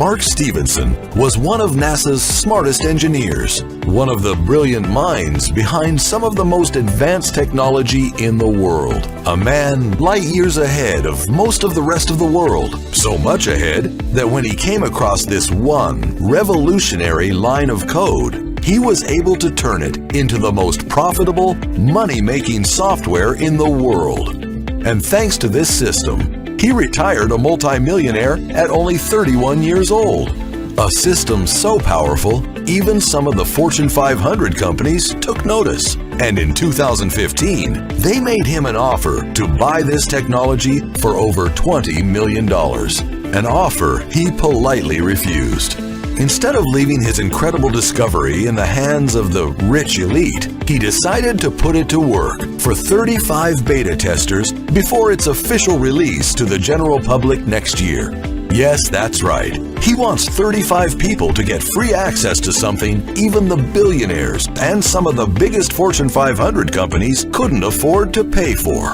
Mark Stevenson was one of NASA's smartest engineers, one of the brilliant minds behind some of the most advanced technology in the world. A man light years ahead of most of the rest of the world, so much ahead that when he came across this one revolutionary line of code, he was able to turn it into the most profitable, money-making software in the world. And thanks to this system, he retired a multimillionaire at only 31 years old. A system so powerful, even some of the Fortune 500 companies took notice. And in 2015, they made him an offer to buy this technology for over $20 million. An offer he politely refused. Instead of leaving his incredible discovery in the hands of the rich elite, he decided to put it to work for 35 beta testers before its official release to the general public next year. Yes, that's right. He wants 35 people to get free access to something even the billionaires and some of the biggest Fortune 500 companies couldn't afford to pay for.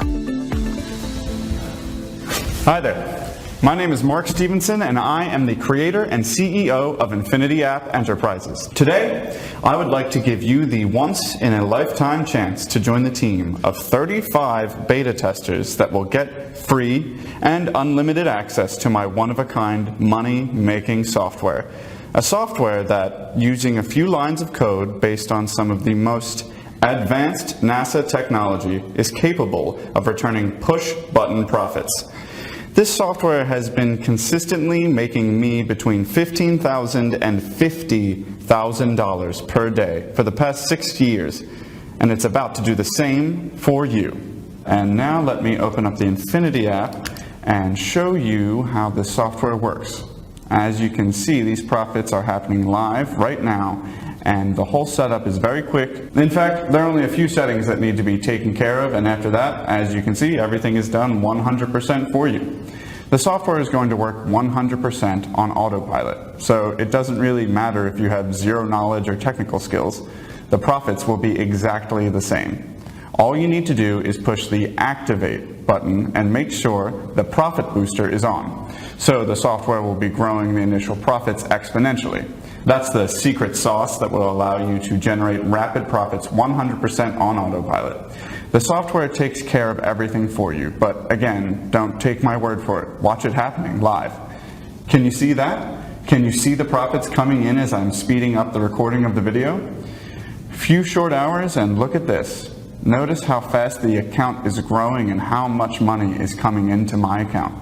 Hi there. My name is Mark Stevenson, and I am the creator and CEO of Infinity App Enterprises. Today, I would like to give you the once-in-a-lifetime chance to join the team of 35 beta testers that will get free and unlimited access to my one-of-a-kind money-making software. A software that, using a few lines of code based on some of the most advanced NASA technology, is capable of returning push-button profits. This software has been consistently making me between $15,000 and $50,000 per day for the past 6 years, and it's about to do the same for you. And now let me open up the Infinity app and show you how this software works. As you can see, these profits are happening live right now, and the whole setup is very quick. In fact, there are only a few settings that need to be taken care of, and after that, as you can see, everything is done 100% for you. The software is going to work 100% on autopilot, so it doesn't really matter if you have zero knowledge or technical skills. The profits will be exactly the same. All you need to do is push the Activate button and make sure the Profit Booster is on. So the software will be growing the initial profits exponentially. That's the secret sauce that will allow you to generate rapid profits 100% on autopilot. The software takes care of everything for you, but again, don't take my word for it. Watch it happening live. Can you see that? Can you see the profits coming in as I'm speeding up the recording of the video? Few short hours, and look at this. Notice how fast the account is growing and how much money is coming into my account.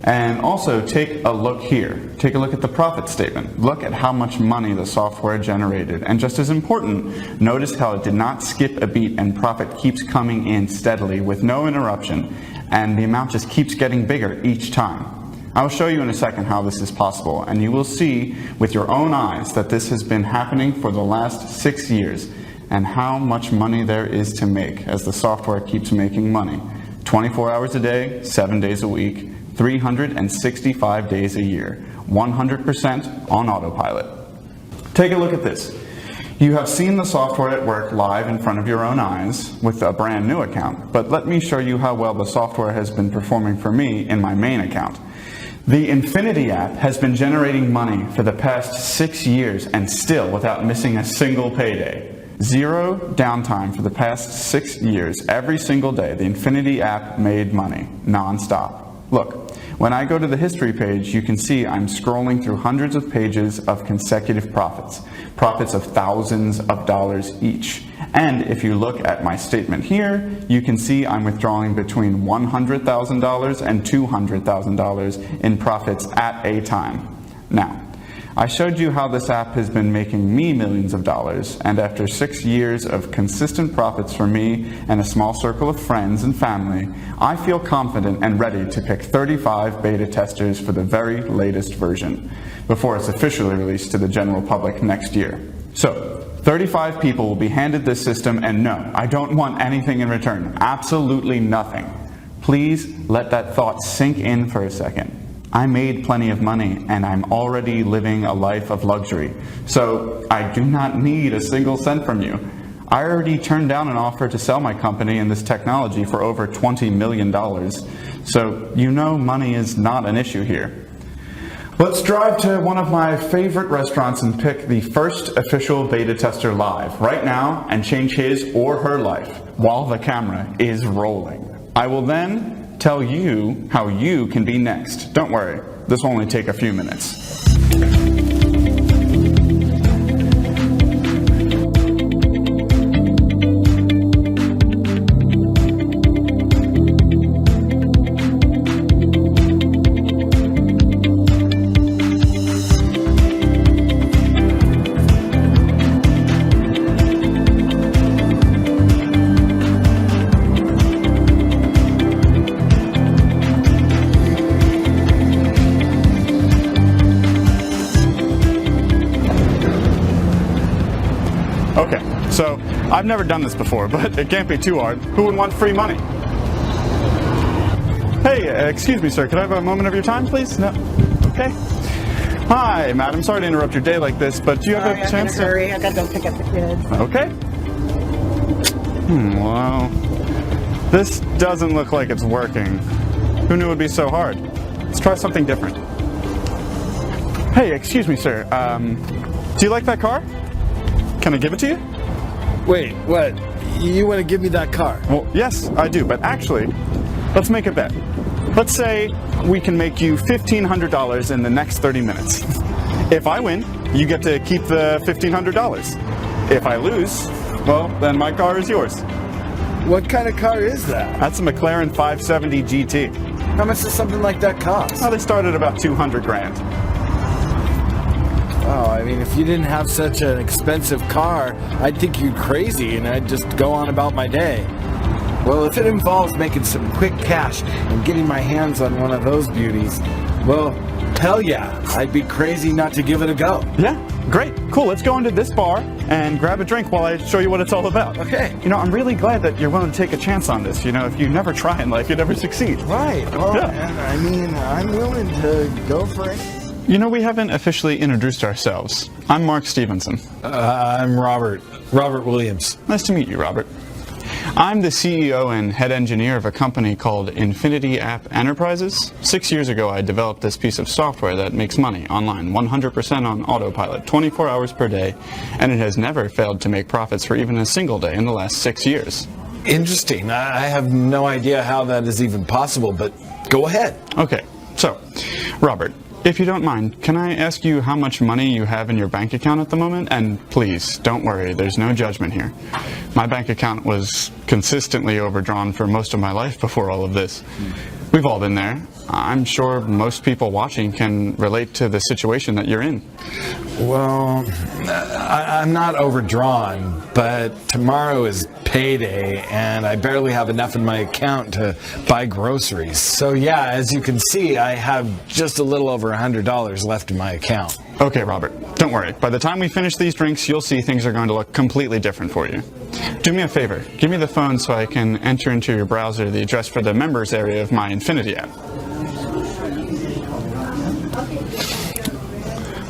And also take a look here. Take a look at the profit statement. Look at how much money the software generated. And just as important, notice how it did not skip a beat and profit keeps coming in steadily with no interruption, and the amount just keeps getting bigger each time. I'll show you in a second how this is possible, and you will see with your own eyes that this has been happening for the last 6 years, and how much money there is to make as the software keeps making money. 24 hours a day, 7 days a week, 365 days a year, 100% on autopilot. Take a look at this. You have seen the software at work live in front of your own eyes with a brand new account, but let me show you how well the software has been performing for me in my main account. The Infinity app has been generating money for the past 6 years and still without missing a single payday. Zero downtime for the past 6 years. Every single day, the Infinity app made money, non-stop. Look, when I go to the history page, you can see I'm scrolling through hundreds of pages of consecutive profits. Profits of thousands of dollars each. And if you look at my statement here, you can see I'm withdrawing between $100,000 and $200,000 in profits at a time. Now, I showed you how this app has been making me millions of dollars, and after 6 years of consistent profits for me and a small circle of friends and family, I feel confident and ready to pick 35 beta testers for the very latest version before it's officially released to the general public next year. So, 35 people will be handed this system, and no, I don't want anything in return. Absolutely nothing. Please let that thought sink in for a second. I made plenty of money, and I'm already living a life of luxury, so I do not need a single cent from you. I already turned down an offer to sell my company and this technology for over $20 million, so you know money is not an issue here. Let's drive to one of my favorite restaurants and pick the first official beta tester live right now and change his or her life while the camera is rolling. I will then tell you how you can be next. Don't worry, this will only take a few minutes. Okay, so I've never done this before, but it can't be too hard. Who would want free money? Hey, excuse me, sir. Could I have a moment of your time, please? No? Okay. Hi, madam. Sorry to interrupt your day like this, but do you have a chance to... hurry. I gotta go pick up the kids. Okay. Well, this doesn't look like it's working. Who knew it would be so hard? Let's try something different. Hey, excuse me, sir. Do you like that car? Can I give it to you? Wait, what? You want to give me that car? Well, yes, I do, but actually, let's make a bet. Let's say we can make you $1,500 in the next 30 minutes. If I win, you get to keep the $1,500. If I lose, well, then my car is yours. What kind of car is that? That's a McLaren 570 GT. How much does something like that cost? Well, they start at about 200 grand. Oh, I mean, if you didn't have such an expensive car, I'd think you'd crazy and I'd just go on about my day. Well, if it involves making some quick cash and getting my hands on one of those beauties, well, hell yeah, I'd be crazy not to give it a go. Yeah, great, cool. Let's go into this bar and grab a drink while I show you what it's all about. Okay. You know, I'm really glad that you're willing to take a chance on this. You know, if you never try in life, you never succeed. Right. Well, Yeah. I mean, I'm willing to go for it. You know, we haven't officially introduced ourselves. I'm Mark Stevenson. I'm Robert Williams. Nice to meet you, Robert. I'm the CEO and head engineer of a company called Infinity App Enterprises. 6 years ago, I developed this piece of software that makes money online, 100% on autopilot, 24 hours per day, and it has never failed to make profits for even a single day in the last 6 years. Interesting. I have no idea how that is even possible, but go ahead. Okay, so, Robert, if you don't mind, can I ask you how much money you have in your bank account at the moment? And please, don't worry, there's no judgment here. My bank account was consistently overdrawn for most of my life before all of this. We've all been there. I'm sure most people watching can relate to the situation that you're in. Well, I'm not overdrawn, but tomorrow is payday and I barely have enough in my account to buy groceries. So yeah, as you can see, I have just a little over $100 left in my account. Okay, Robert, don't worry. By the time we finish these drinks, you'll see things are going to look completely different for you. Do me a favor, give me the phone so I can enter into your browser the address for the members area of my Infinity app.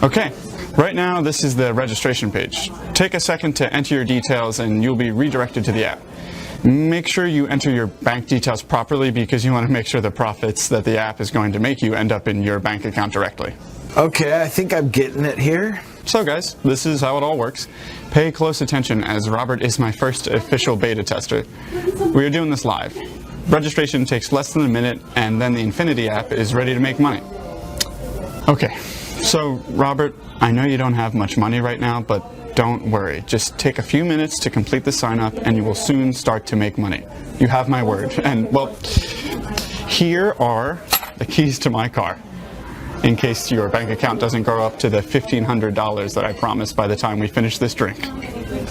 Okay, right now this is the registration page. Take a second to enter your details and you'll be redirected to the app. Make sure you enter your bank details properly because you want to make sure the profits that the app is going to make you end up in your bank account directly. Okay, I think I'm getting it here. So guys, this is how it all works. Pay close attention as Robert is my first official beta tester. We are doing this live. Registration takes less than a minute and then the Infinity app is ready to make money. Okay, so Robert, I know you don't have much money right now, but don't worry. Just take a few minutes to complete the sign up and you will soon start to make money. You have my word. And well, here are the keys to my car, in case your bank account doesn't go up to the $1,500 that I promised by the time we finish this drink.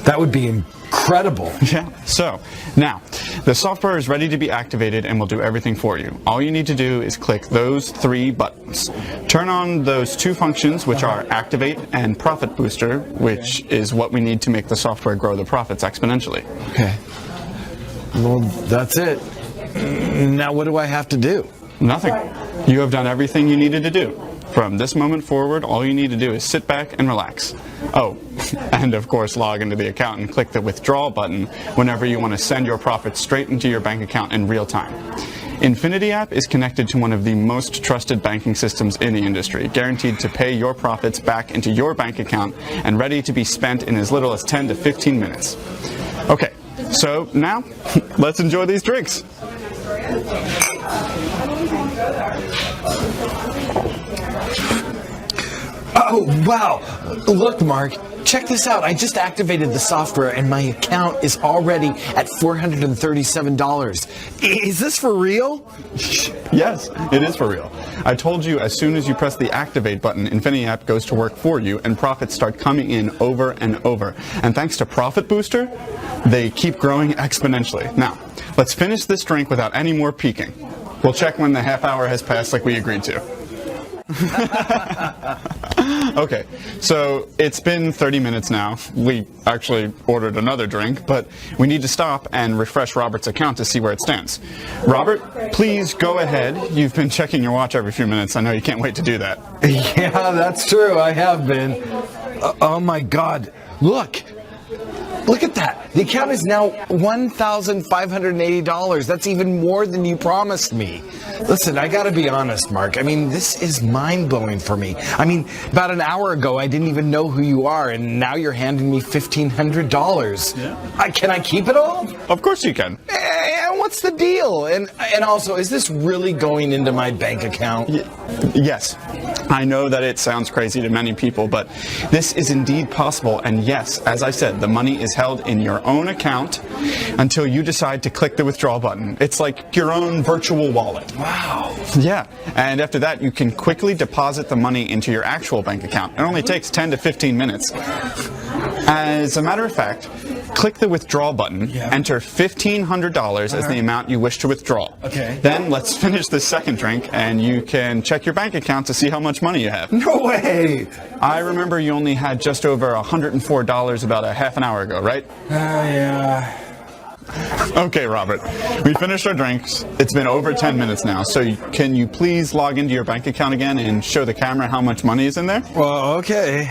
That would be incredible. Yeah, so now the software is ready to be activated and will do everything for you. All you need to do is click those 3 buttons. Turn on those 2 functions, which are Activate and Profit Booster, which is what we need to make the software grow the profits exponentially. Okay. Well, that's it. Now what do I have to do? Nothing. You have done everything you needed to do. From this moment forward, all you need to do is sit back and relax. Oh, and of course log into the account and click the withdraw button whenever you want to send your profits straight into your bank account in real time. Infinity app is connected to one of the most trusted banking systems in the industry, guaranteed to pay your profits back into your bank account and ready to be spent in as little as 10 to 15 minutes. Okay, so now let's enjoy these drinks. Oh, wow. Look, Mark. Check this out. I just activated the software and my account is already at $437. Is this for real? Yes, it is for real. I told you as soon as you press the activate button, Infinity app goes to work for you and profits start coming in over and over. And thanks to Profit Booster, they keep growing exponentially. Now, let's finish this drink without any more peeking. We'll check when the half hour has passed like we agreed to. Okay, so it's been 30 minutes now. We actually ordered another drink, but we need to stop and refresh Robert's account to see where it stands. Robert, please go ahead. You've been checking your watch every few minutes. I know you can't wait to do that. Yeah, that's true. I have been. Oh my God. Look at that. The account is now $1,580. That's even more than you promised me. Listen, I gotta be honest, Mark. I mean, this is mind-blowing for me. I mean, about an hour ago, I didn't even know who you are, and now you're handing me $1,500. Yeah. Can I keep it all? Of course you can. And what's the deal? And also, is this really going into my bank account? Yes. I know that it sounds crazy to many people, but this is indeed possible. And yes, as I said, the money is held in your own account until you decide to click the withdrawal button. It's like your own virtual wallet. Wow. Yeah. And after that, you can quickly deposit the money into your actual bank account. It only takes 10 to 15 minutes. As a matter of fact, click the withdrawal button, enter $1,500 as the amount you wish to withdraw. Okay. Then let's finish this second drink and you can check your bank account to see how much money you have. No way! I remember you only had just over $104 about a half an hour ago, right? Yeah. Okay, Robert. We finished our drinks. It's been over 10 minutes now, so can you please log into your bank account again and show the camera how much money is in there? Well, okay.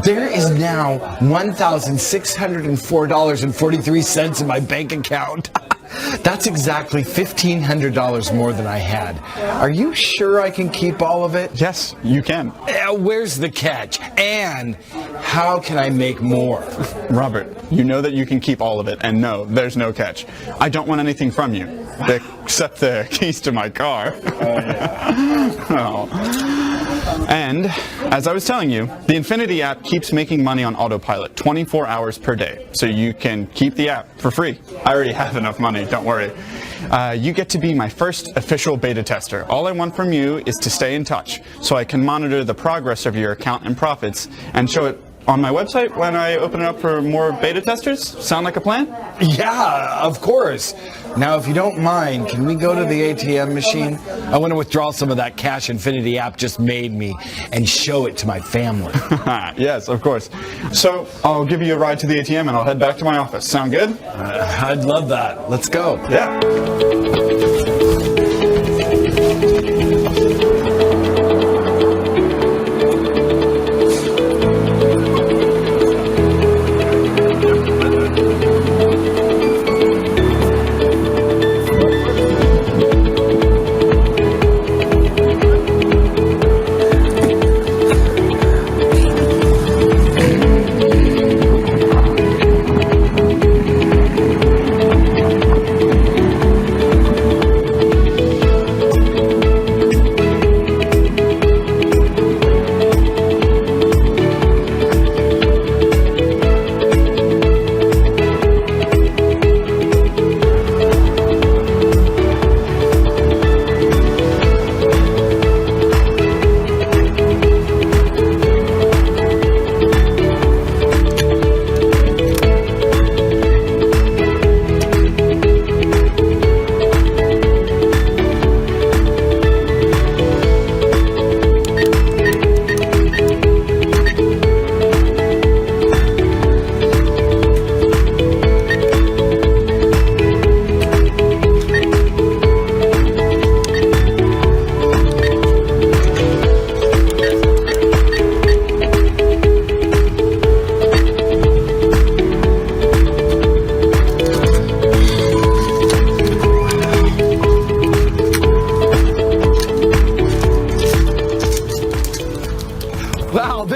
There is now $1,604.43 in my bank account. That's exactly $1,500 more than I had. Are you sure I can keep all of it? Yes, you can. Where's the catch? And how can I make more? Robert, you know that you can keep all of it, and no, there's no catch. I don't want anything from you, except the keys to my car. Oh. And, as I was telling you, the Infinity app keeps making money on autopilot 24 hours per day, so you can keep the app for free. I already have enough money, don't worry. You get to be my first official beta tester. All I want from you is to stay in touch, so I can monitor the progress of your account and profits, and show it on my website when I open it up for more beta testers. Sound like a plan? Yeah, of course. Now, if you don't mind, can we go to the ATM machine? I want to withdraw some of that cash Infinity app just made me and show it to my family. Yes, of course. So I'll give you a ride to the ATM and I'll head back to my office. Sound good? I'd love that. Let's go. Yeah.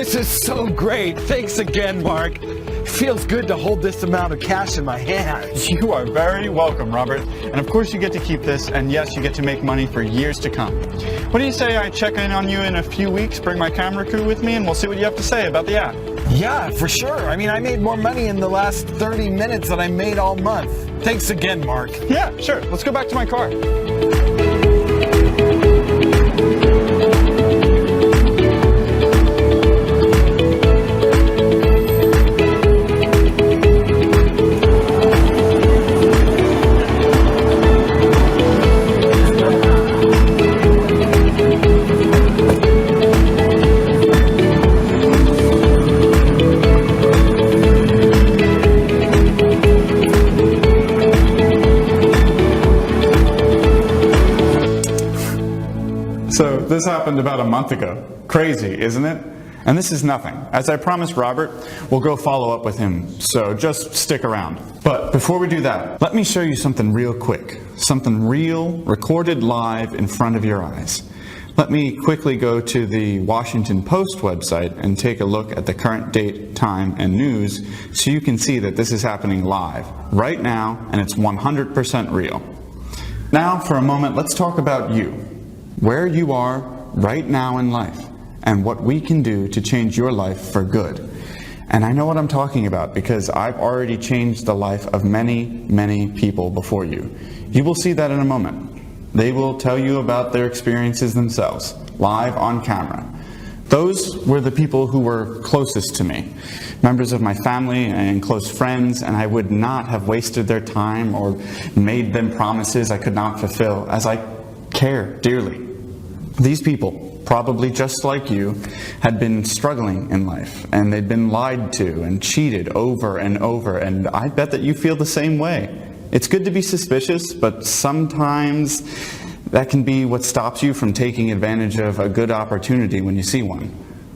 This is so great. Thanks again, Mark. Feels good to hold this amount of cash in my hands. You are very welcome, Robert. And of course you get to keep this, and yes, you get to make money for years to come. What do you say I check in on you in a few weeks, bring my camera crew with me, and we'll see what you have to say about the app? Yeah, for sure. I mean, I made more money in the last 30 minutes than I made all month. Thanks again, Mark. Yeah, sure. Let's go back to my car. So this happened about a month ago. Crazy, isn't it? And this is nothing. As I promised Robert, we'll go follow up with him, so just stick around. But before we do that, let me show you something real quick. Something real, recorded live in front of your eyes. Let me quickly go to the Washington Post website and take a look at the current date, time, and news so you can see that this is happening live, right now, and it's 100% real. Now, for a moment, let's talk about you. Where you are right now in life, and what we can do to change your life for good. And I know what I'm talking about because I've already changed the life of many, many people before you. You will see that in a moment. They will tell you about their experiences themselves, live on camera. Those were the people who were closest to me, members of my family and close friends, and I would not have wasted their time or made them promises I could not fulfill, as I care dearly. These people, probably just like you, had been struggling in life, and they'd been lied to and cheated over and over, and I bet that you feel the same way. It's good to be suspicious, but sometimes that can be what stops you from taking advantage of a good opportunity when you see one.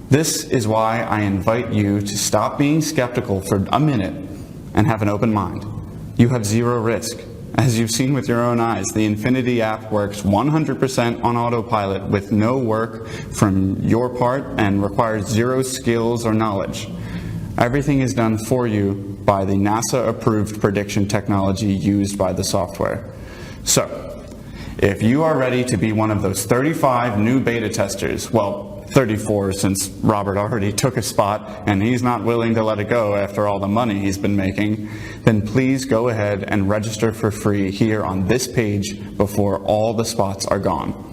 This is why I invite you to stop being skeptical for a minute and have an open mind. You have zero risk. As you've seen with your own eyes, the Infinity app works 100% on autopilot with no work from your part and requires zero skills or knowledge. Everything is done for you by the NASA-approved prediction technology used by the software. So, if you are ready to be one of those 35 new beta testers, well, 34 since Robert already took a spot and he's not willing to let it go after all the money he's been making, then please go ahead and register for free here on this page before all the spots are gone.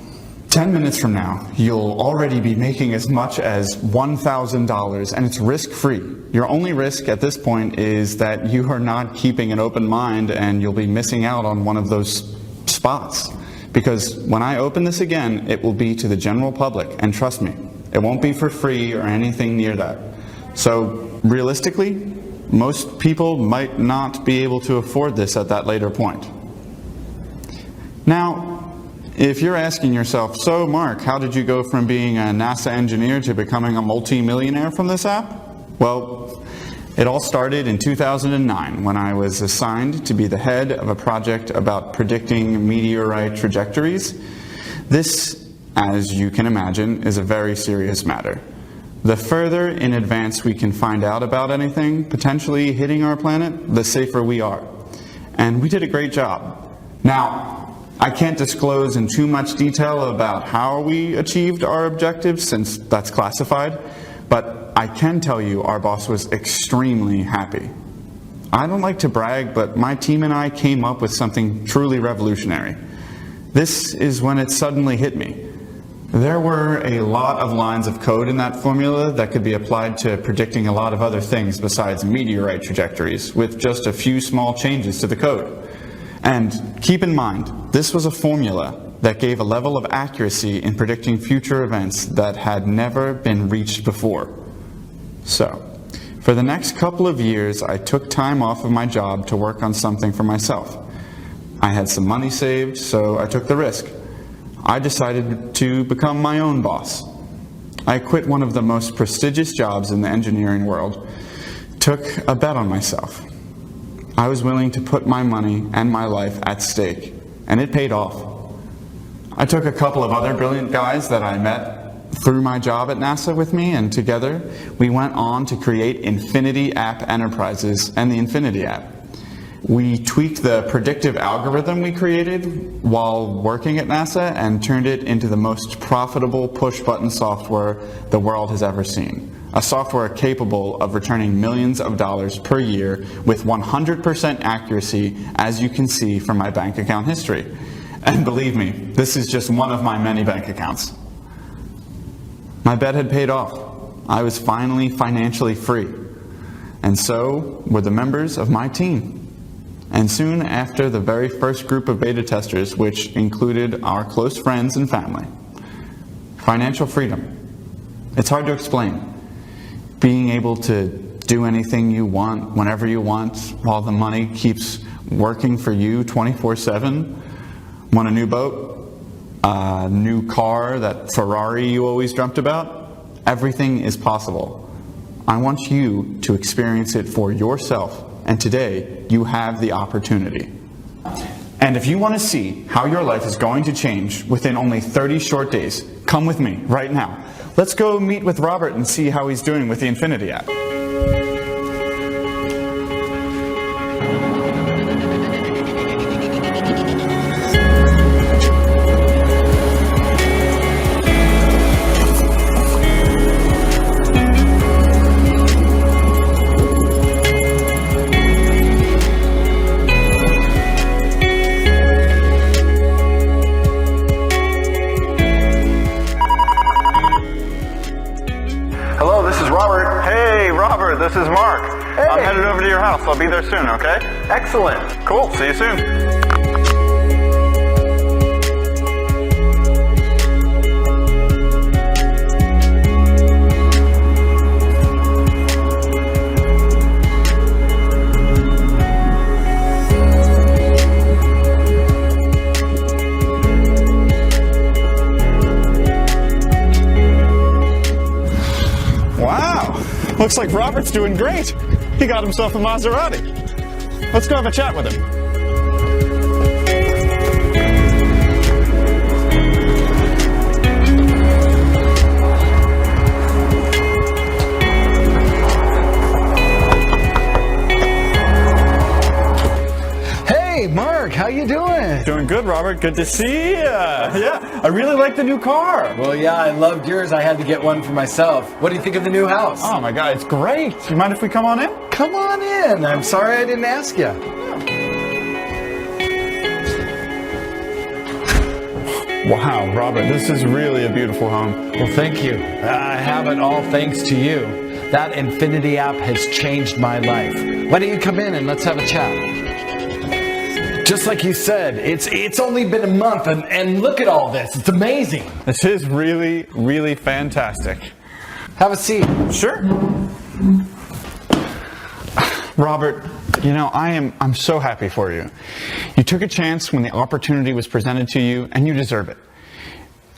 10 minutes from now, you'll already be making as much as $1,000 and it's risk-free. Your only risk at this point is that you are not keeping an open mind and you'll be missing out on one of those spots. Because when I open this again, it will be to the general public, and trust me, it won't be for free or anything near that. So realistically, most people might not be able to afford this at that later point. Now, if you're asking yourself, so Mark, how did you go from being a NASA engineer to becoming a multi-millionaire from this app? Well, it all started in 2009 when I was assigned to be the head of a project about predicting meteorite trajectories. This, as you can imagine, is a very serious matter. The further in advance we can find out about anything potentially hitting our planet, the safer we are. And we did a great job. Now, I can't disclose in too much detail about how we achieved our objectives since that's classified, but I can tell you our boss was extremely happy. I don't like to brag, but my team and I came up with something truly revolutionary. This is when it suddenly hit me. There were a lot of lines of code in that formula that could be applied to predicting a lot of other things besides meteorite trajectories, with just a few small changes to the code. And keep in mind, this was a formula that gave a level of accuracy in predicting future events that had never been reached before. So, for the next couple of years, I took time off of my job to work on something for myself. I had some money saved, so I took the risk. I decided to become my own boss. I quit one of the most prestigious jobs in the engineering world, took a bet on myself. I was willing to put my money and my life at stake, and it paid off. I took a couple of other brilliant guys that I met, through my job at NASA with me, and together we went on to create Infinity App Enterprises and the Infinity app. We tweaked the predictive algorithm we created while working at NASA and turned it into the most profitable push-button software the world has ever seen. A software capable of returning millions of dollars per year with 100% accuracy, as you can see from my bank account history. And believe me, this is just one of my many bank accounts. My bet had paid off. I was finally financially free. And so were the members of my team. And soon after, the very first group of beta testers, which included our close friends and family. Financial freedom. It's hard to explain. Being able to do anything you want, whenever you want, while the money keeps working for you 24/7. Want a new boat? A new car, that Ferrari you always dreamt about? Everything is possible. I want you to experience it for yourself. And today, you have the opportunity. And if you want to see how your life is going to change within only 30 short days, come with me right now. Let's go meet with Robert and see how he's doing with the Infinity app. This is Mark. Hey. I'm headed over to your house. I'll be there soon, okay? Excellent. Cool. See you soon. Looks like Robert's doing great. He got himself a Maserati. Let's go have a chat with him. Hey, Mark, how you doing? Doing good, Robert. Good to see you. Yeah, I really like the new car. Well, yeah, I loved yours. I had to get one for myself. What do you think of the new house? Oh my God, it's great. You mind if we come on in? Come on in. I'm sorry I didn't ask you. Wow, Robert, this is really a beautiful home. Well, thank you. I have it all thanks to you. That Infinity app has changed my life. Why don't you come in and let's have a chat? Just like you said, it's only been a month, and look at all this. It's amazing. This is really, really fantastic. Have a seat. Sure. Robert, you know, I'm so happy for you. You took a chance when the opportunity was presented to you, and you deserve it.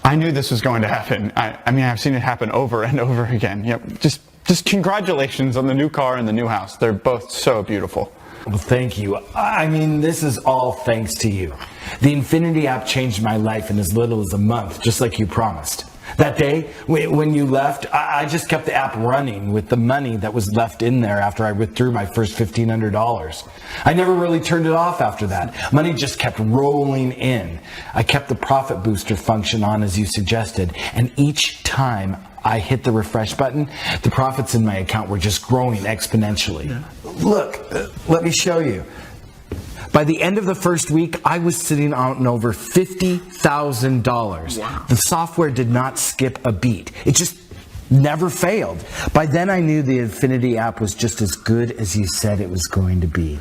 I knew this was going to happen. I mean, I've seen it happen over and over again. Yep. Just congratulations on the new car and the new house. They're both so beautiful. Well, thank you. I mean, this is all thanks to you. The Infinity app changed my life in as little as a month, just like you promised. That day, when you left, I just kept the app running with the money that was left in there after I withdrew my first $1,500. I never really turned it off after that. Money just kept rolling in. I kept the profit booster function on as you suggested, and each time I hit the refresh button, the profits in my account were just growing exponentially. Yeah. Look, let me show you. By the end of the first week, I was sitting on over $50,000. Wow. The software did not skip a beat. It just never failed. By then, I knew the Infinity app was just as good as you said it was going to be.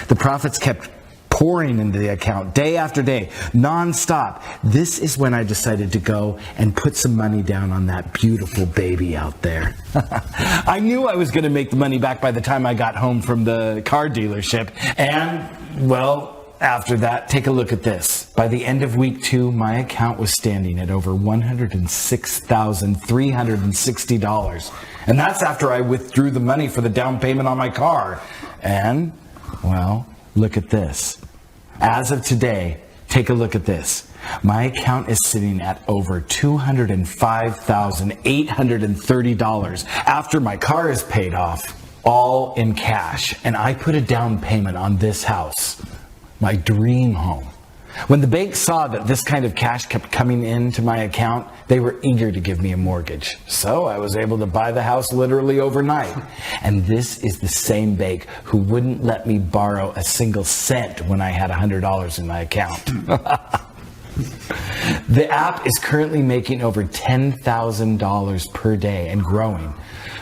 The profits kept pouring into the account day after day, non-stop. This is when I decided to go and put some money down on that beautiful baby out there. I knew I was going to make the money back by the time I got home from the car dealership. And, well, after that, take a look at this. By the end of week 2, my account was standing at over $106,360. And that's after I withdrew the money for the down payment on my car. And, well, look at this. As of today, Take a look at this. My account is sitting at over $205,830 after my car is paid off, all in cash. And I put a down payment on this house, my dream home. When the bank saw that this kind of cash kept coming into my account, they were eager to give me a mortgage. So I was able to buy the house literally overnight. And this is the same bank who wouldn't let me borrow a single cent when I had $100 in my account. The app is currently making over $10,000 per day and growing.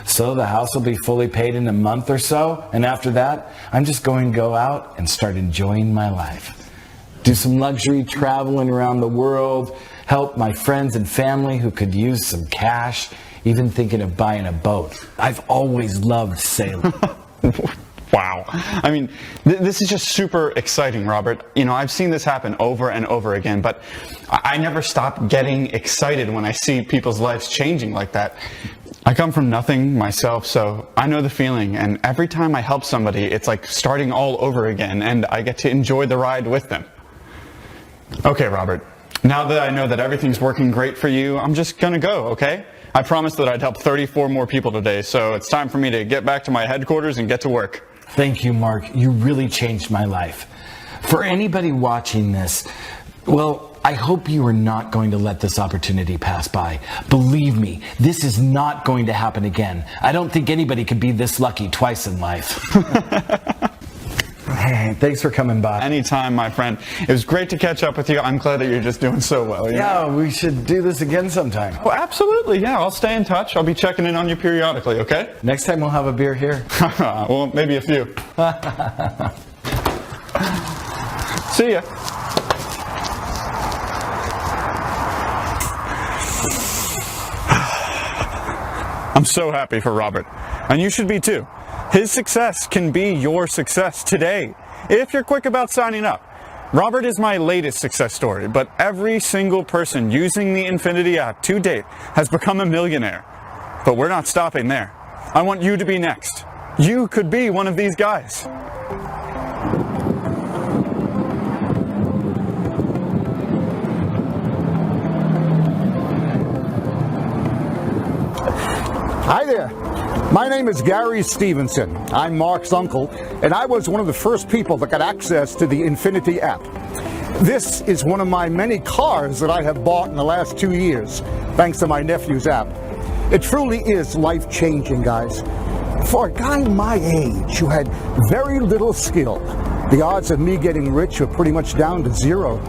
So the house will be fully paid in a month or so. And after that, I'm just going to go out and start enjoying my life. Do some luxury traveling around the world, help my friends and family who could use some cash, even thinking of buying a boat. I've always loved sailing. Wow. I mean, this is just super exciting, Robert. You know, I've seen this happen over and over again, but I never stop getting excited when I see people's lives changing like that. I come from nothing myself, so I know the feeling, and every time I help somebody, it's like starting all over again, and I get to enjoy the ride with them. Okay, Robert, now that I know that everything's working great for you, I'm just gonna go, okay? I promised that I'd help 34 more people today, so it's time for me to get back to my headquarters and get to work. Thank you, Mark. You really changed my life. For anybody watching this, well, I hope you are not going to let this opportunity pass by. Believe me, this is not going to happen again. I don't think anybody could be this lucky twice in life. Hey, thanks for coming by. Anytime, my friend. It was great to catch up with you. I'm glad that you're just doing so well. Yeah, we should do this again sometime. Oh, absolutely. Yeah, I'll stay in touch. I'll be checking in on you periodically, okay? Next time we'll have a beer here. Well, maybe a few. See ya. I'm so happy for Robert, and you should be too. His success can be your success today, if you're quick about signing up. Robert is my latest success story, but every single person using the Infinity app to date has become a millionaire. But we're not stopping there. I want you to be next. You could be one of these guys. Hi there. My name is Gary Stevenson. I'm Mark's uncle, and I was one of the first people that got access to the Infinity app. This is one of my many cars that I have bought in the last 2 years, thanks to my nephew's app. It truly is life-changing, guys. For a guy my age who had very little skill, the odds of me getting rich are pretty much down to zero.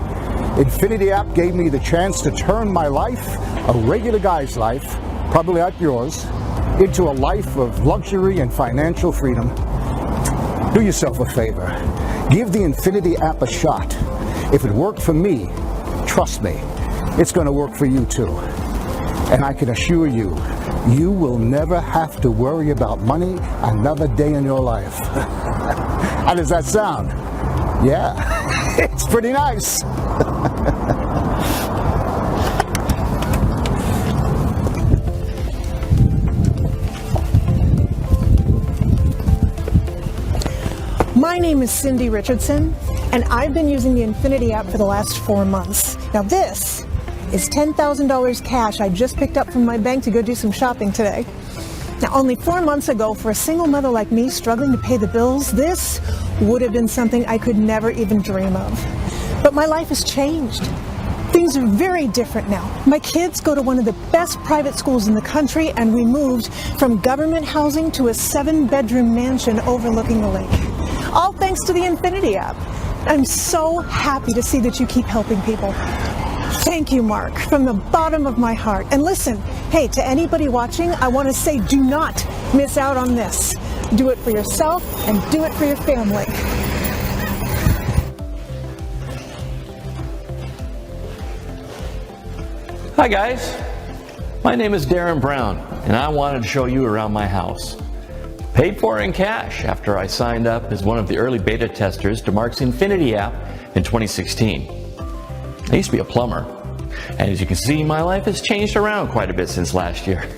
Infinity app gave me the chance to turn my life, a regular guy's life, probably like yours, into a life of luxury and financial freedom. Do yourself a favor. Give the Infinity app a shot. If it worked for me, trust me, it's going to work for you too. And I can assure you, you will never have to worry about money another day in your life. How does that sound? Yeah, it's pretty nice. My name is Cindy Richardson, and I've been using the Infinity app for the last 4 months. Now this is $10,000 cash I just picked up from my bank to go do some shopping today. Now only 4 months ago, for a single mother like me struggling to pay the bills, this would have been something I could never even dream of. But my life has changed. Things are very different now. My kids go to one of the best private schools in the country, and we moved from government housing to a 7-bedroom mansion overlooking the lake. All thanks to the Infinity app. I'm so happy to see that you keep helping people. Thank you, Mark, from the bottom of my heart. And listen, hey, to anybody watching, I want to say do not miss out on this. Do it for yourself and do it for your family. Hi guys, my name is Darren Brown, and I wanted to show you around my house. Paid for in cash after I signed up as one of the early beta testers to Mark's Infinity app in 2016. I used to be a plumber, and as you can see, my life has changed around quite a bit since last year.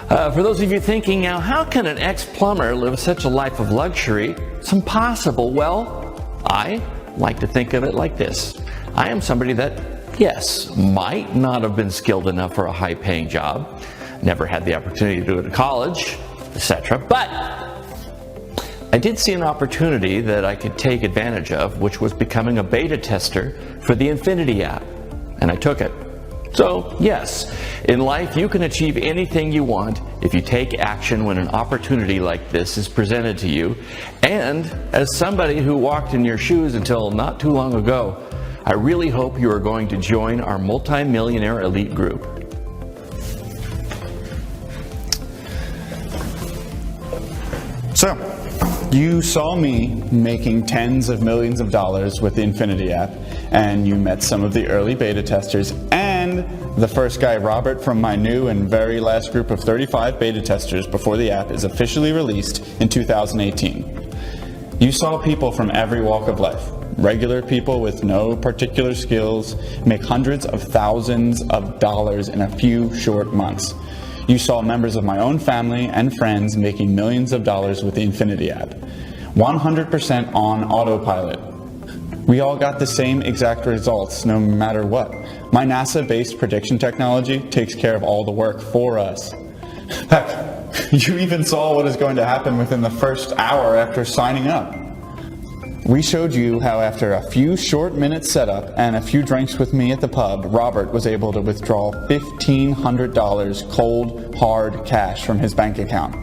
For those of you thinking, now how can an ex-plumber live such a life of luxury? It's impossible. Well, I like to think of it like this. I am somebody that, yes, might not have been skilled enough for a high-paying job, never had the opportunity to do it in college, etc. But I did see an opportunity that I could take advantage of, which was becoming a beta tester for the Infinity app, and I took it. So yes, in life you can achieve anything you want if you take action when an opportunity like this is presented to you. And as somebody who walked in your shoes until not too long ago, I really hope you are going to join our multi-millionaire elite group. So, you saw me making tens of millions of dollars with the Infinity app, and you met some of the early beta testers and the first guy, Robert, from my new and very last group of 35 beta testers before the app is officially released in 2018. You saw people from every walk of life, regular people with no particular skills, make hundreds of thousands of dollars in a few short months. You saw members of my own family and friends making millions of dollars with the Infinity app, 100% on autopilot. We all got the same exact results no matter what. My NASA-based prediction technology takes care of all the work for us. Heck, you even saw what is going to happen within the first hour after signing up. We showed you how after a few short minutes setup and a few drinks with me at the pub, Robert was able to withdraw $1,500 cold, hard cash from his bank account.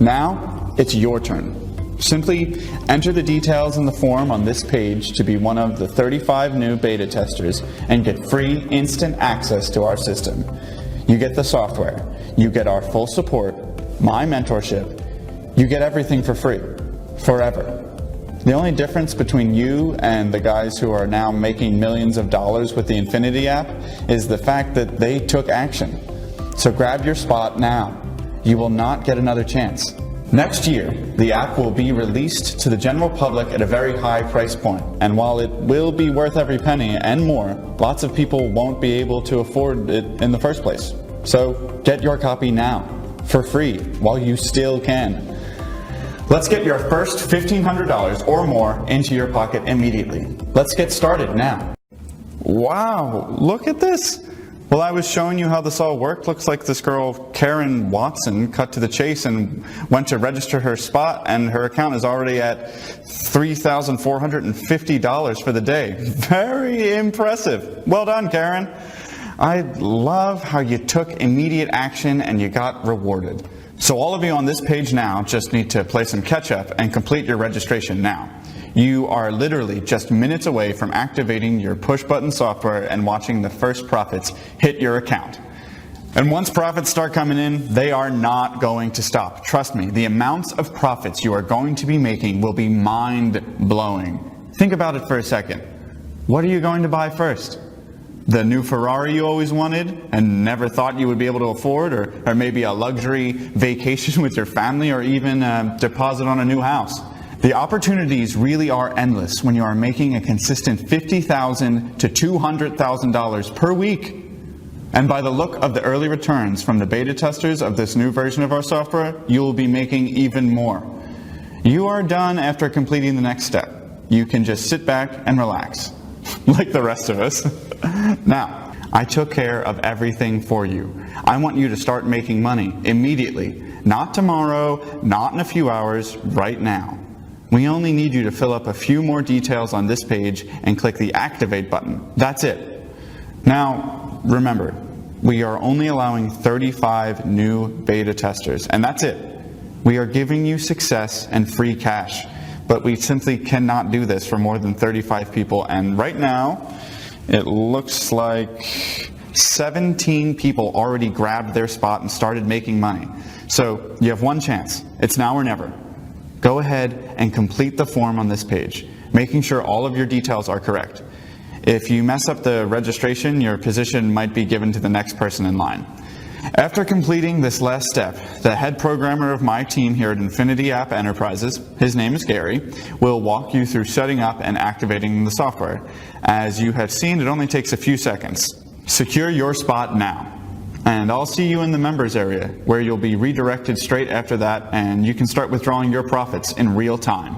Now, it's your turn. Simply enter the details in the form on this page to be one of the 35 new beta testers and get free instant access to our system. You get the software, you get our full support, my mentorship, you get everything for free, forever. The only difference between you and the guys who are now making millions of dollars with the Infinity app is the fact that they took action. So grab your spot now. You will not get another chance. Next year, the app will be released to the general public at a very high price point, and while it will be worth every penny and more, lots of people won't be able to afford it in the first place. So get your copy now, for free, while you still can. Let's get your first $1,500 or more into your pocket immediately. Let's get started now. Wow, look at this. While I was showing you how this all worked, looks like this girl, Karen Watson, cut to the chase and went to register her spot, and her account is already at $3,450 for the day. Very impressive. Well done, Karen. I love how you took immediate action and you got rewarded. So all of you on this page now just need to play some catch up and complete your registration now. You are literally just minutes away from activating your push button software and watching the first profits hit your account. And once profits start coming in, they are not going to stop. Trust me, the amounts of profits you are going to be making will be mind-blowing. Think about it for a second. What are you going to buy first? The new Ferrari you always wanted and never thought you would be able to afford, or maybe a luxury vacation with your family, or even a deposit on a new house. The opportunities really are endless when you are making a consistent $50,000 to $200,000 per week. And by the look of the early returns from the beta testers of this new version of our software, you will be making even more. You are done after completing the next step. You can just sit back and relax, like the rest of us. Now, I took care of everything for you. I want you to start making money immediately. Not tomorrow, not in a few hours, right now. We only need you to fill up a few more details on this page and click the Activate button. That's it. Now, remember, we are only allowing 35 new beta testers, and that's it. We are giving you success and free cash, but we simply cannot do this for more than 35 people, and right now, it looks like 17 people already grabbed their spot and started making money. So you have one chance. It's now or never. Go ahead and complete the form on this page, making sure all of your details are correct. If you mess up the registration, your position might be given to the next person in line. After completing this last step, the head programmer of my team here at Infinity App Enterprises, his name is Gary, will walk you through setting up and activating the software. As you have seen, it only takes a few seconds. Secure your spot now. And I'll see you in the members area, where you'll be redirected straight after that, and you can start withdrawing your profits in real time.